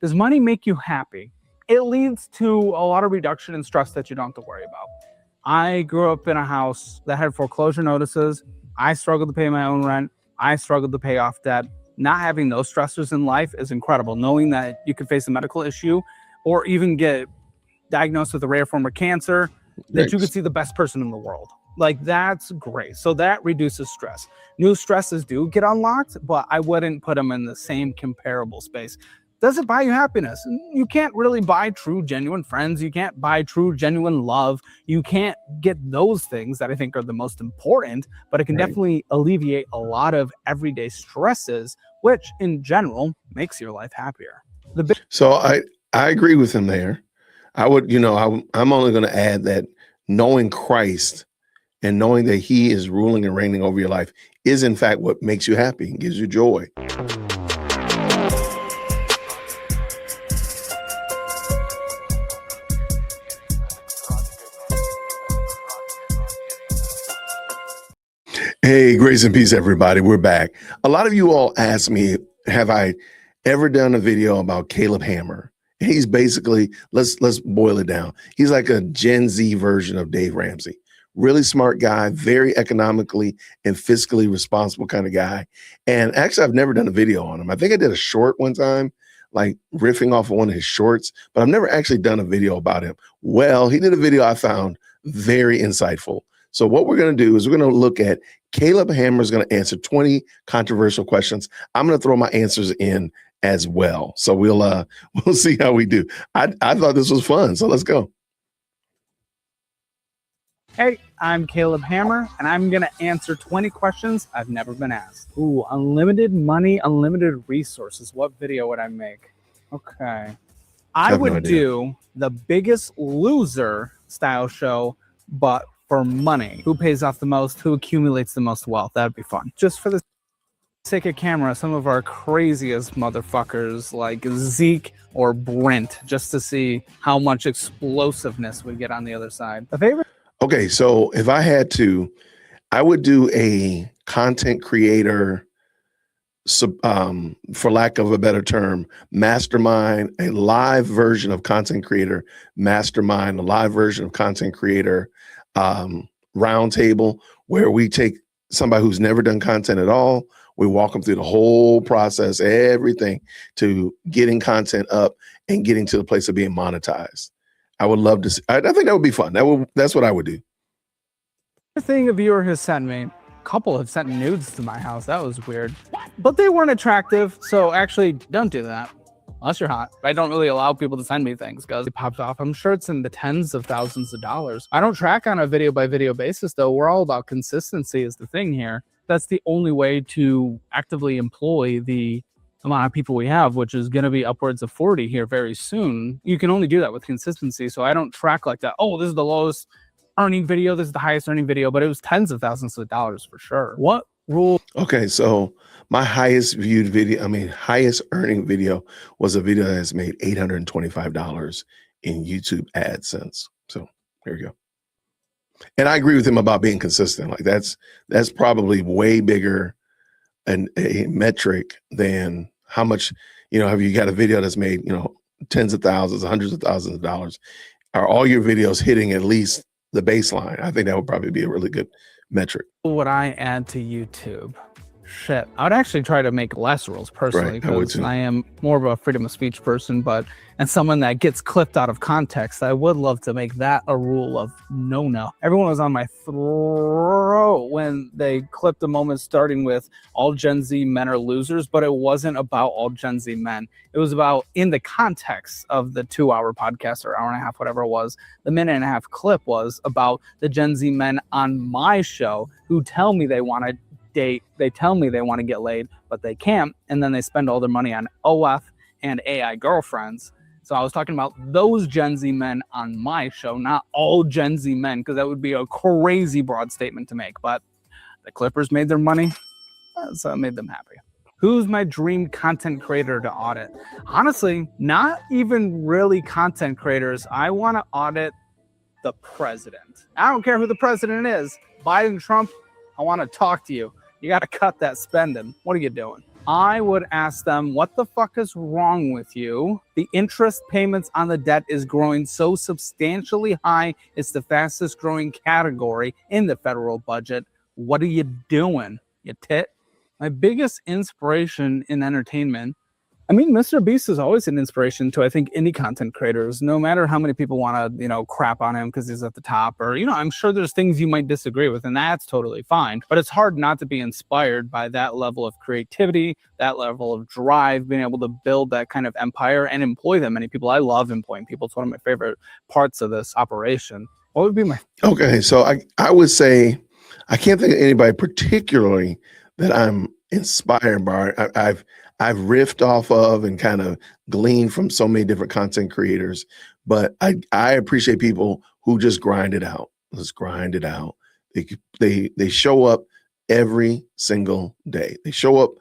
Does money make you happy? It leads to a lot of reduction in stress that you don't have to worry about. I grew up in a house that had foreclosure notices. I struggled to pay my own rent. I struggled to pay off debt. Not having those stressors in life is incredible. Knowing that you could face a medical issue or even get diagnosed with a rare form of cancer, that you could see the best person in the world. Like, that's great. So that reduces stress. New stresses do get unlocked, but I wouldn't put them in the same comparable space. Does it buy you happiness? You can't really buy true, genuine friends. You can't buy true, genuine love. You can't get those things that I think are the most important, but it can definitely alleviate a lot of everyday stresses, which in general makes your life happier. So I agree with him there. I would, I'm only going to add that knowing Christ and knowing that he is ruling and reigning over your life is in fact what makes you happy and gives you joy. Hey, grace and peace, everybody. We're back. A lot of you all asked me, have I ever done a video about Caleb Hammer? He's basically, let's boil it down. He's like a Gen Z version of Dave Ramsey. Really smart guy, very economically and fiscally responsible kind of guy. And actually, I've never done a video on him. I think I did a short one time, like riffing off of one of his shorts, but I've never actually done a video about him. Well, he did a video I found very insightful. So what we're going to do is we're going to look at Caleb Hammer is going to answer 20 controversial questions. I'm going to throw my answers in as well. So we'll see how we do. I thought this was fun. So let's go. Hey, I'm Caleb Hammer, and I'm going to answer 20 questions I've never been asked. Ooh, unlimited money, unlimited resources. What video would I make? Okay. I would do the Biggest Loser style show, but for money. Who pays off the most? Who accumulates the most wealth? That'd be fun. Just for the sake of camera, some of our craziest motherfuckers like Zeke or Brent, just to see how much explosiveness we get on the other side. A favorite? Okay, so if I had to, I would do a content creator, for lack of a better term, mastermind, a live version of content creator mastermind, a live version of content creator roundtable, where we take somebody who's never done content at all. We walk them through the whole process, everything to getting content up and getting to the place of being monetized. I would love to see, I think that would be fun. That's what I would do. The thing a viewer has sent me, a couple have sent nudes to my house. That was weird, but they weren't attractive. So actually don't do that. Unless you're hot. I don't really allow people to send me things because it pops off. I'm sure it's in the tens of thousands of dollars. I don't track on a video by video basis though. We're all about consistency is the thing here. That's the only way to actively employ the amount of people we have, which is going to be upwards of 40 here very soon. You can only do that with consistency. So I don't track like that. Oh, this is the lowest earning video. This is the highest earning video, but it was tens of thousands of dollars for sure. What rule? Okay, so my highest viewed video, highest earning video was a video that has made $825 in YouTube AdSense. So here we go. And I agree with him about being consistent. Like that's probably way bigger a metric than how much, have you got a video that's made, tens of thousands, hundreds of thousands of dollars? Are all your videos hitting at least the baseline? I think that would probably be a really good metric. What would I add to YouTube? Shit, I would actually try to make less rules personally, because I am more of a freedom of speech person, and someone that gets clipped out of context, I would love to make that a rule of no. Everyone was on my throat when they clipped a moment starting with all Gen Z men are losers, but it wasn't about all Gen Z men. It was about, in the context of the 2-hour podcast or hour and a half, whatever it was, the minute and a half clip was about the Gen Z men on my show who tell me they want to date, they tell me they want to get laid, but they can't, and then they spend all their money on OF and AI girlfriends. So I was talking about those Gen Z men on my show, not all Gen Z men, because that would be a crazy broad statement to make. But the Clippers made their money, so it made them happy. Who's my dream content creator to audit? Honestly, not even really content creators. I want to audit the president. I don't care who the president is. Biden, Trump, I want to talk to you. You got to cut that spending. What are you doing? I would ask them, what the fuck is wrong with you? The interest payments on the debt is growing so substantially high. It's the fastest growing category in the federal budget. What are you doing, you tit? My biggest inspiration in entertainment, I mean, Mr. Beast is always an inspiration to, I think, any content creators, no matter how many people want to, crap on him because he's at the top, or, I'm sure there's things you might disagree with, and that's totally fine. But it's hard not to be inspired by that level of creativity, that level of drive, being able to build that kind of empire and employ that many people. I love employing people. It's one of my favorite parts of this operation. What would be my... Okay, so I would say, I can't think of anybody particularly that I'm inspired by. I've riffed off of and kind of gleaned from so many different content creators, but I appreciate people who just grind it out. Let's grind it out. They show up every single day. They show up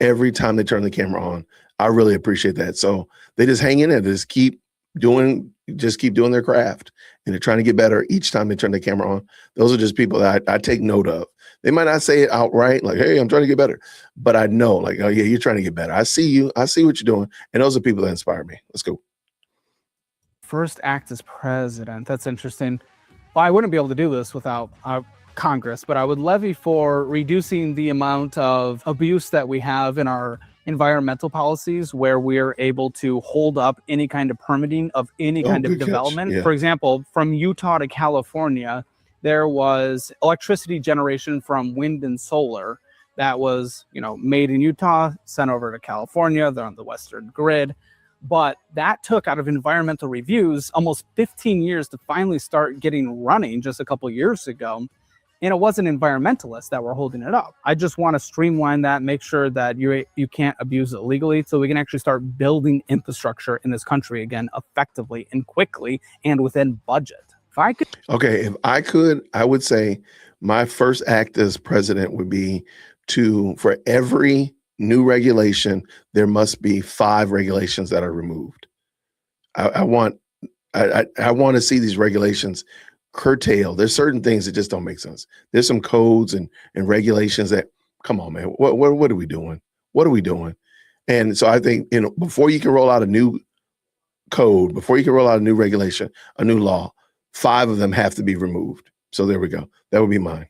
every time they turn the camera on. I really appreciate that. So they just hang in there. They just keep doing their craft, and they're trying to get better each time they turn the camera on. Those are just people that I take note of. They might not say it outright, like, hey, I'm trying to get better. But I know, like, oh, yeah, you're trying to get better. I see you. I see what you're doing. And those are people that inspire me. Let's go. First act as president. That's interesting. Well, I wouldn't be able to do this without Congress, but I would levy for reducing the amount of abuse that we have in our environmental policies, where we're able to hold up any kind of permitting of any kind of development. Yeah. For example, from Utah to California, there was electricity generation from wind and solar that was, made in Utah, sent over to California. They're on the Western grid. But that took, out of environmental reviews, almost 15 years to finally start getting running just a couple years ago. And it wasn't environmentalists that were holding it up. I just want to streamline that, make sure that you can't abuse it legally, so we can actually start building infrastructure in this country again effectively and quickly and within budget. If I could, I would say my first act as president would be for every new regulation, there must be 5 regulations that are removed. I want to see these regulations curtailed. There's certain things that just don't make sense. There's some codes and regulations that, come on, man, what are we doing? What are we doing? And so I think, before you can roll out a new code, before you can roll out a new regulation, a new law, 5 of them have to be removed. So there we go. That would be mine.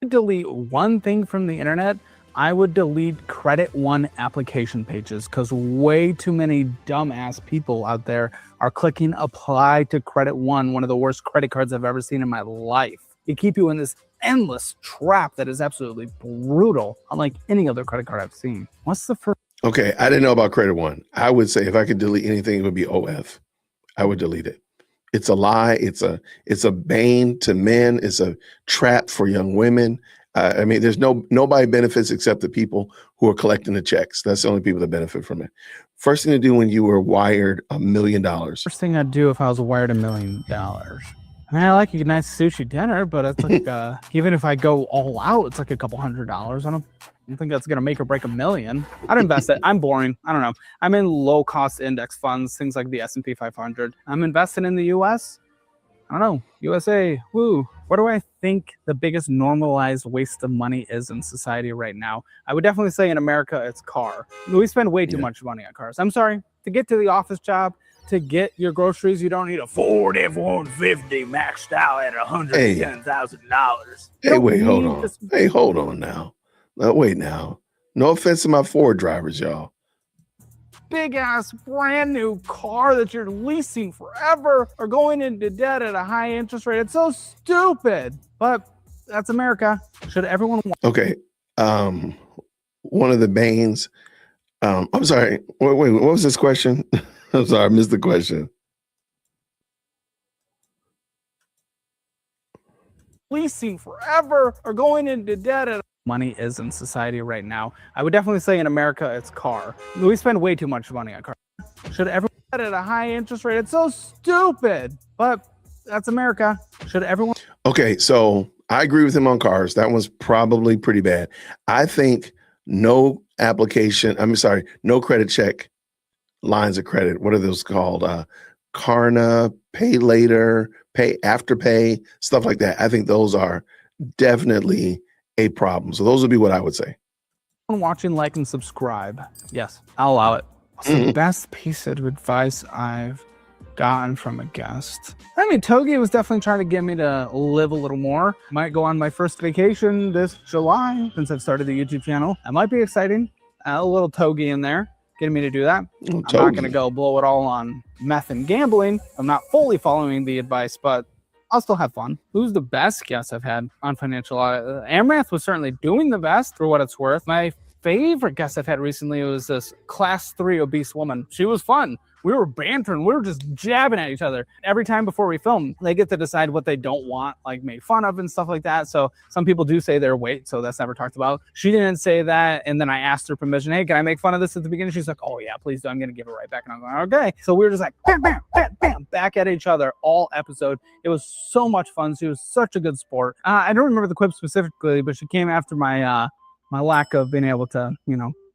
Delete one thing from the internet, I would delete Credit One application pages, because way too many dumbass people out there are clicking apply to Credit One of the worst credit cards I've ever seen in my life. They keep you in this endless trap that is absolutely brutal, unlike any other credit card I've seen. What's the first? Okay, I didn't know about Credit One. I would say if I could delete anything, it would be OF. I would delete it. It's a lie. It's a bane to men. It's a trap for young women. I mean, there's nobody benefits except the people who are collecting the checks. That's the only people that benefit from it. First thing to do when you were wired $1 million. First thing I'd do if I was wired $1 million. I mean, I like a nice sushi dinner, but it's like even if I go all out, it's like a couple $100. I don't think that's gonna make or break $1 million. I'd invest it. I'm boring. I don't know. I'm in low cost index funds, things like the S&P 500. I'm invested in the U.S. I don't know. USA. Woo. What do I think the biggest normalized waste of money is in society right now? I would definitely say in America, it's car. We spend way too much money on cars. I'm sorry. To get to the office job, to get your groceries, you don't need a Ford F-150 maxed out at $110,000. Hey, wait, hold on. Hey, hold on now. Wait now. No offense to my Ford drivers, y'all. Big ass brand new car that you're leasing forever or going into debt at a high interest rate. It's so stupid, but that's America. Should everyone want? Okay. One of the banes. I'm sorry. Wait, what was this question? I'm sorry, I missed the question. Leasing forever or going into debt at money is in society right now. I would definitely say in America, it's car. We spend way too much money on cars. Should everyone at a high interest rate? It's so stupid, but that's America. Should everyone? Okay, so I agree with him on cars. That one's probably pretty bad. I think no credit check lines of credit. What are those called? Klarna, pay later, pay after pay, stuff like that. I think those are definitely a problem. So those would be what I would say. watching, like, and subscribe. Yes, I'll allow it. What's the best piece of advice I've gotten from a guest? I mean, Togi was definitely trying to get me to live a little more. Might go on my first vacation this July since I've started the YouTube channel. That might be exciting. A little Togi in there, getting me to do that. I'm not going to go blow it all on meth and gambling. I'm not fully following the advice, but I'll still have fun. Who's the best guest I've had on Financial Audit? Amrath was certainly doing the best for what it's worth. My favorite guest I've had recently was this class 3 obese woman. She was fun. We were bantering. We were just jabbing at each other. Every time before we film, they get to decide what they don't want, like made fun of and stuff like that. So some people do say their weight, so that's never talked about. She didn't say that. And then I asked her permission. Hey, can I make fun of this at the beginning? She's like, oh yeah, please do. I'm going to give it right back. And I'm going, okay. So we were just like, bam, bam, bam, bam, back at each other all episode. It was so much fun. She was such a good sport. I don't remember the quip specifically, but she came after my lack of being able to,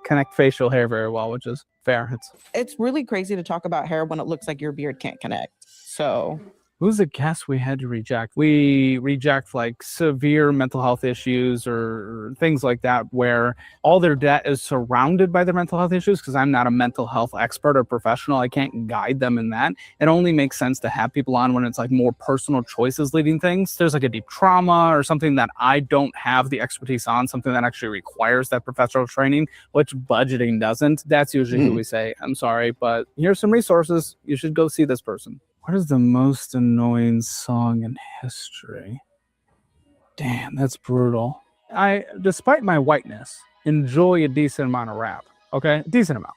connect facial hair very well, which is fair. It's really crazy to talk about hair when it looks like your beard can't connect. So who's a guest we had to reject? We reject like severe mental health issues or things like that, where all their debt is surrounded by their mental health issues. Because I'm not a mental health expert or professional. I can't guide them in that. It only makes sense to have people on when it's like more personal choices leading things. There's like a deep trauma or something that I don't have the expertise on, something that actually requires that professional training, which budgeting doesn't. That's usually who we say, I'm sorry, but here's some resources. You should go see this person. What is the most annoying song in history? Damn, that's brutal. I, despite my whiteness, enjoy a decent amount of rap. Okay? Decent amount.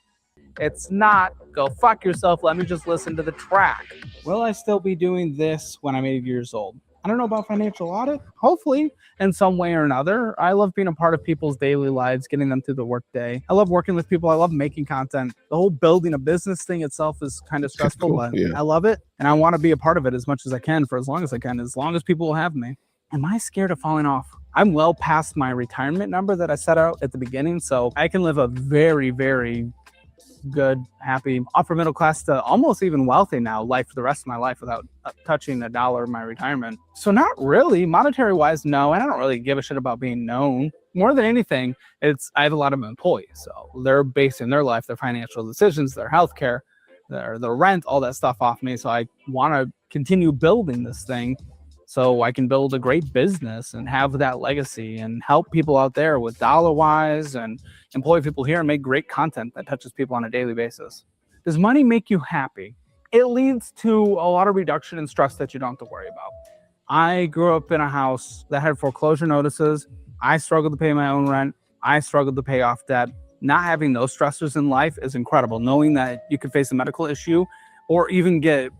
It's not, go fuck yourself, let me just listen to the track. Will I still be doing this when I'm 80 years old? I don't know about financial audit. Hopefully, in some way or another. I love being a part of people's daily lives, getting them through the workday. I love working with people. I love making content. The whole building a business thing itself is kind of stressful, but I love it. And I want to be a part of it as much as I can for as long as I can, as long as people will have me. Am I scared of falling off? I'm well past my retirement number that I set out at the beginning, so I can live a very, very good, happy, upper middle class to almost even wealthy now life for the rest of my life without touching a dollar of my retirement. So not really, monetary wise, no. And I don't really give a shit about being known. More than anything, I have a lot of employees, so they're basing their life, their financial decisions, their healthcare, their rent, all that stuff off me. So I want to continue building this thing so I can build a great business and have that legacy and help people out there with dollar wise and employ people here and make great content that touches people on a daily basis. Does money make you happy? It leads to a lot of reduction in stress that you don't have to worry about. I grew up in a house that had foreclosure notices. I struggled to pay my own rent. I struggled to pay off debt. Not having those stressors in life is incredible. Knowing that you could face a medical issue or even get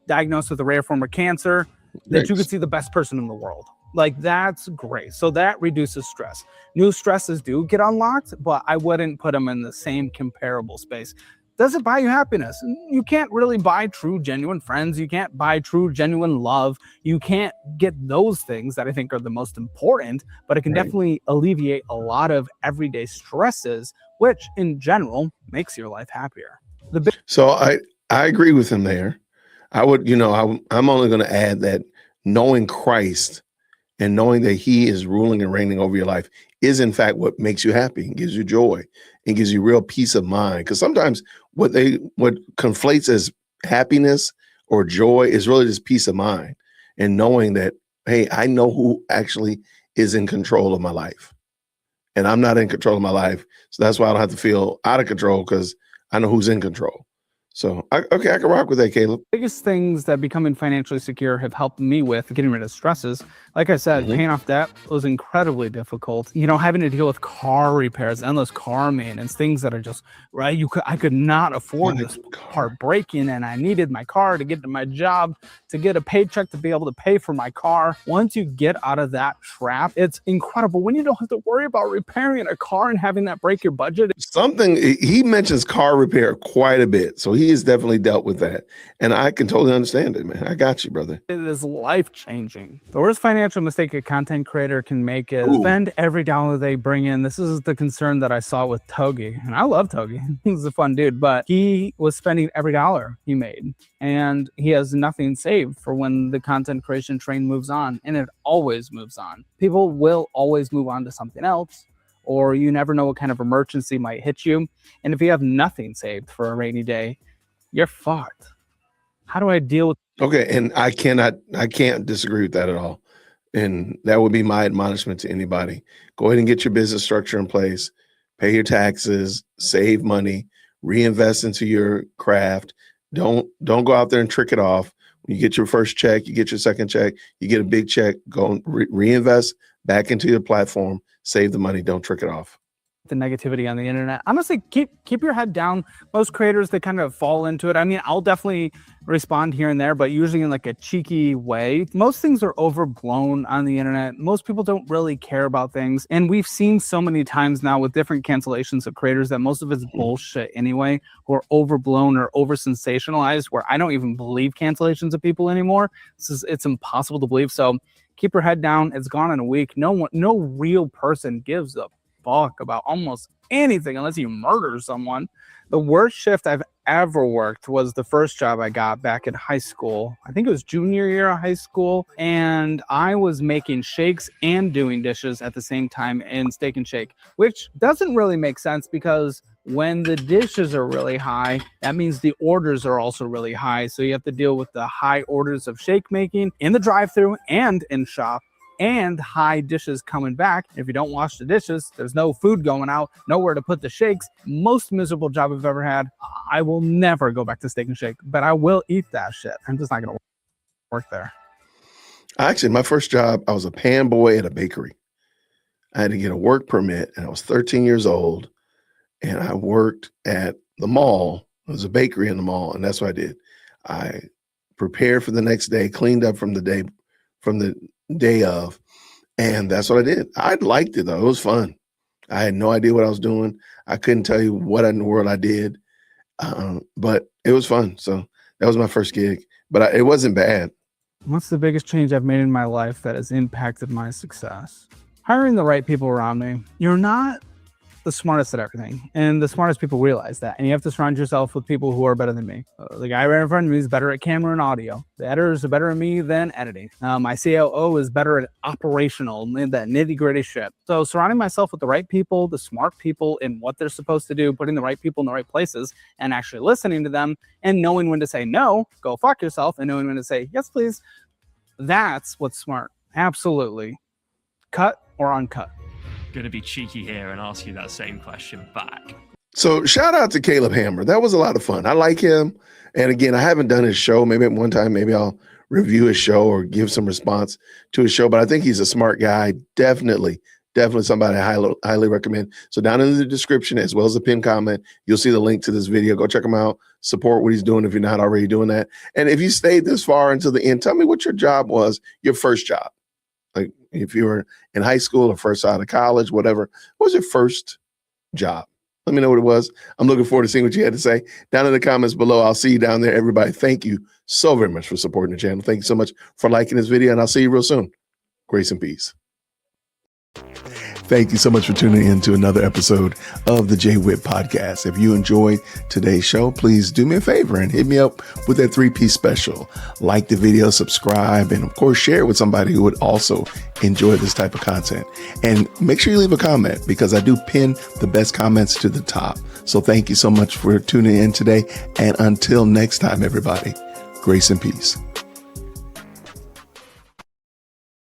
diagnosed with a rare form of cancer, that you could see the best person in the world. Like, that's great. So that reduces stress. New stresses do get unlocked, but I wouldn't put them in the same comparable space. Does it buy you happiness? You can't really buy true, genuine friends. You can't buy true, genuine love. You can't get those things that I think are the most important, but it can definitely alleviate a lot of everyday stresses, which in general makes your life happier. So I agree with him there. I would, I'm only going to add that knowing Christ and knowing that he is ruling and reigning over your life is in fact what makes you happy and gives you joy and gives you real peace of mind. Because sometimes what conflates as happiness or joy is really just peace of mind and knowing that, hey, I know who actually is in control of my life and I'm not in control of my life. So that's why I don't have to feel out of control because I know who's in control. So, I can rock with that, Caleb. Biggest things that becoming financially secure have helped me with getting rid of stresses. Like I said, paying off debt was incredibly difficult. Having to deal with car repairs, endless car maintenance, things that are just, right? I could not afford this part breaking, and I needed my car to get to my job, to get a paycheck to be able to pay for my car. Once you get out of that trap, it's incredible when you don't have to worry about repairing a car and having that break your budget. He mentions car repair quite a bit. So he has definitely dealt with that. And I can totally understand it, man. I got you, brother. It is life-changing. The worst financial mistake a content creator can make is spend every dollar they bring in. This is the concern that I saw with Togi. And I love Togi. He's a fun dude. But he was spending every dollar he made. And he has nothing saved for when the content creation train moves on. And it always moves on. People will always move on to something else or you never know what kind of emergency might hit you. And if you have nothing saved for a rainy day, you're fucked. How do I deal with? Okay. And I can't disagree with that at all. And that would be my admonishment to anybody. Go ahead and get your business structure in place, pay your taxes, save money, reinvest into your craft. Don't go out there and trick it off. When you get your first check, you get your second check, you get a big check, go and reinvest back into your platform, save the money, don't trick it off. The negativity on the internet. Honestly, keep your head down. Most creators, they kind of fall into it. I mean, I'll definitely respond here and there, but usually in like a cheeky way. Most things are overblown on the internet. Most people don't really care about things. And we've seen so many times now with different cancellations of creators that most of it's bullshit anyway, or overblown or over sensationalized, where I don't even believe cancellations of people anymore. It's impossible to believe. So keep your head down. It's gone in a week. No real person gives a fuck about almost anything unless you murder someone. The worst shift I've ever worked was the first job I got back in high school. I think it was junior year of high school, and I was making shakes and doing dishes at the same time in Steak and Shake, which doesn't really make sense because when the dishes are really high, that means the orders are also really high. So you have to deal with the high orders of shake making in the drive-thru and in shop, and high dishes coming back. If you don't wash the dishes, there's no food going out, nowhere to put the shakes. Most miserable job I've ever had. I will never go back to Steak and Shake, but I will eat that shit. I'm just not going to work there. Actually, my first job, I was a pan boy at a bakery. I had to get a work permit, and I was 13 years old, and I worked at the mall. It was a bakery in the mall, and that's what I did. I prepared for the next day, cleaned up from the day of, and that's what I did. I liked it though. It was fun. I had no idea what I was doing. I couldn't tell you what in the world I did, but it was fun. So that was my first gig, but it wasn't bad. What's the biggest change I've made in my life that has impacted my success? Hiring the right people around me. You're not the smartest at everything, and the smartest people realize that, and you have to surround yourself with people who are better than me. The guy right in front of me is better at camera and audio. The editors are better at me than editing. My COO is better at operational, that nitty-gritty shit. So surrounding myself with the right people, the smart people in what they're supposed to do, putting the right people in the right places, and actually listening to them, and knowing when to say no, go fuck yourself, and knowing when to say yes please. That's what's smart. Absolutely. Cut or uncut. Going to be cheeky here and ask you that same question back. So shout out to Caleb Hammer. That was a lot of fun. I like him. And again, I haven't done his show. Maybe at one time, maybe I'll review his show or give some response to his show. But I think he's a smart guy. Definitely somebody I highly recommend. So down in the description, as well as the pinned comment, you'll see the link to this video. Go check him out. Support what he's doing if you're not already doing that. And if you stayed this far until the end, tell me what your job was, your first job. Like if you were in high school or first out of college, whatever, what was your first job? Let me know what it was. I'm looking forward to seeing what you had to say down in the comments below. I'll see you down there, everybody. Thank you so very much for supporting the channel. Thank you so much for liking this video, and I'll see you real soon. Grace and peace. Thank you so much for tuning in to another episode of the JWhit Podcast. If you enjoyed today's show, please do me a favor and hit me up with that 3-piece special. Like the video, subscribe, and of course, share it with somebody who would also enjoy this type of content. And make sure you leave a comment because I do pin the best comments to the top. So thank you so much for tuning in today. And until next time, everybody, grace and peace.